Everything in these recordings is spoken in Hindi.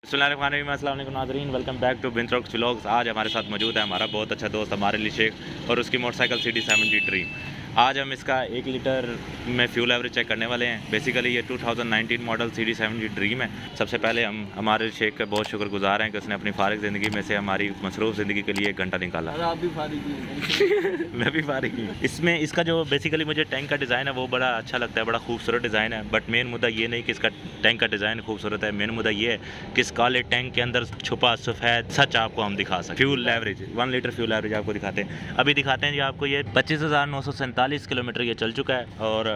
अस्सलाम वालेकुम नाज़रीन, वेलकम बैक टू बिंद्रोक्स व्लॉग्स। आज हमारे साथ मौजूद है हमारा बहुत अच्छा दोस्त हमारे लिए शेख और उसकी मोटरसाइकिल CD70 ड्रीम। आज हम इसका 1 लीटर में फ्यूल एवरेज चेक करने वाले हैं। बेसिकली ये 2019 मॉडल CD70 ड्रीम है। सबसे पहले हम हमारे शेख का बहुत शुक्रगुजार हैं कि उसने अपनी फारिग ज़िंदगी में से हमारी मसरूफ़ ज़िंदगी के लिए 1 घंटा निकाला। आप भी फारिग हैं। मैं भी फारिग हूँ। इसमें इसका जो बेसिकली मुझे टैंक का डिज़ाइन है वो बड़ा अच्छा लगता है, बड़ा खूबसूरत डिज़ाइन है। बट मेन मुद्दा ये नहीं कि इसका टैंक का डिज़ाइन खूबसूरत है, मेन मुद्दा ये है कि इस काले टैंक के अंदर छुपा सफ़ेद सच आपको हम दिखा सकते। Fuel average 1 litre fuel average आपको दिखाते हैं। अभी दिखाते हैं जी आपको ये 25,947 किलोमीटर ये चल चुका है। और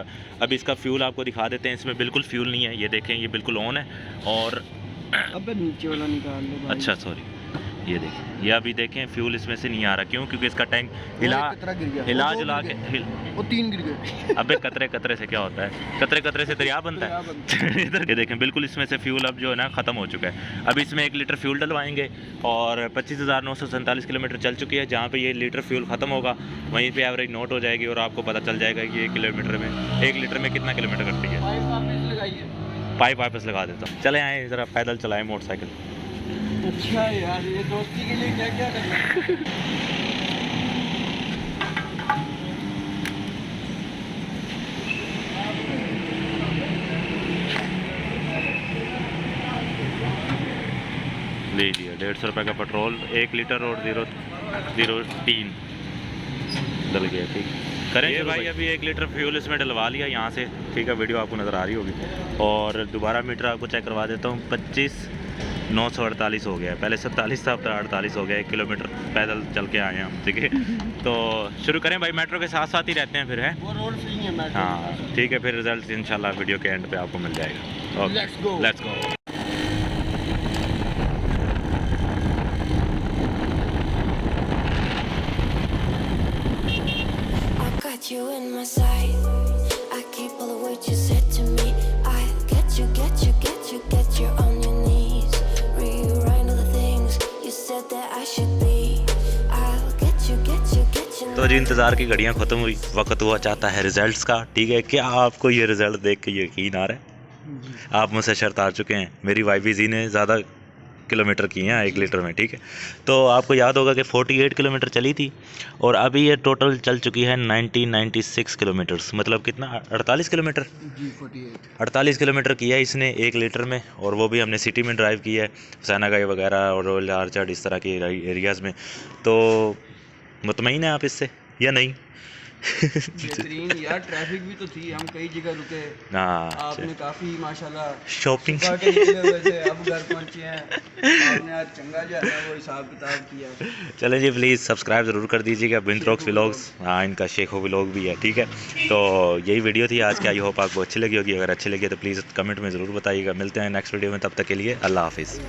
अभी इसका फ्यूल आपको दिखा देते हैं। इसमें बिल्कुल फ्यूल नहीं है, ये देखें, ये बिल्कुल ऑन है। और अबे नीचे वाला निकाल लो भाई। अच्छा सॉरी, ये देखें, ये अभी देखें फ्यूल इसमें से नहीं आ रहा। क्यों? क्योंकि इसका टैंक हिला जुला के वो 3 गिर गए। अबे कतरे कतरे से क्या होता है? कतरे कतरे से दरिया बनता है। इधर ये देखें, बिल्कुल इसमें से फ्यूल अब जो है ना ख़त्म हो चुका है। अब इसमें 1 लीटर फ्यूल डलवाएंगे और 25,947 किलोमीटर चल चुकी है। जहाँ पे ये लीटर फ्यूल ख़त्म होगा वहीं पे एवरेज नोट हो जाएगी और आपको पता चल जाएगा कि 1 लीटर में कितना किलोमीटर करती है। पाइप वापस लगा देता हूँ। चले आए ज़रा पैदल चलाएँ मोटरसाइकिल। अच्छा यार, ये दोस्ती के लिए क्या क्या करना है? लीजिए 150 रुपये का पेट्रोल, 1 लीटर और 0.03 डल गया। ठीक करें ये भाई, अभी 1 लीटर फ्यूल इसमें डलवा लिया यहाँ से। ठीक है, वीडियो आपको नज़र आ रही होगी। और दोबारा मीटर आपको चेक करवा देता हूँ। 25,948 हो गया है। पहले 47 था, अब 48 हो गया। 1 किलोमीटर पैदल चल के आए हैं हम। ठीक है, तो शुरू करें भाई। मेट्रो के साथ साथ ही रहते हैं फिर, है वो रोड फ्री है मेट्रो। हाँ ठीक है, फिर रिजल्ट इंशाल्लाह वीडियो के एंड पे आपको मिल जाएगा। Okay let's go. You in my sight. I keep all the words you said to me. I get you on your knees. Rewrite all the things you said that I should be. I'll get you. तो जी इंतज़ार की घड़ियाँ ख़त्म हुई, वक्त हुआ चाहता है रिज़ल्ट्स का। ठीक है, क्या आपको ये रिज़ल्ट देख के यकीन आ रहा है? आप मुझसे शर्त हार चुके हैं। मेरी वाइफ जी ने ज़्यादा किलोमीटर की हैं 1 लीटर में। ठीक है, तो आपको याद होगा कि 48 किलोमीटर चली थी और अभी ये टोटल चल चुकी है 96 किलोमीटर्स। मतलब कितना? 48 किलोमीटर जी, 48 किलोमीटर किया है इसने 1 लीटर में। और वो भी हमने सिटी में ड्राइव किया है, हुसैनागाई वगैरह और रोयल आर्चर्ड इस तरह के एरियाज़ में। तो मुतमईन है आप इससे या नहीं? बेहतरीन यार, ट्रैफिक भी तो थी, हम कई जगह रुके। आपने काफ़ी माशाल्लाह शॉपिंग के निकले हुए थे, अब घर पहुंचे हैं। आपने आज चंगा जो है वो हिसाब किताब किया। चलें जी, प्लीज़ सब्सक्राइब ज़रूर कर दीजिएगा बिंद्रोक्स व्लॉग्स। हाँ, इनका शेखो व्लॉग भी है। ठीक है, तो यही वीडियो थी आज की। आई होप आपको अच्छी लगी होगी। अगर अच्छी लगी तो प्लीज़ कमेंट में ज़रूर बताइएगा। मिलते हैं नेक्स्ट वीडियो में, तब तक के लिए अल्लाह हाफिज़।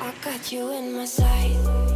I got you in my sight.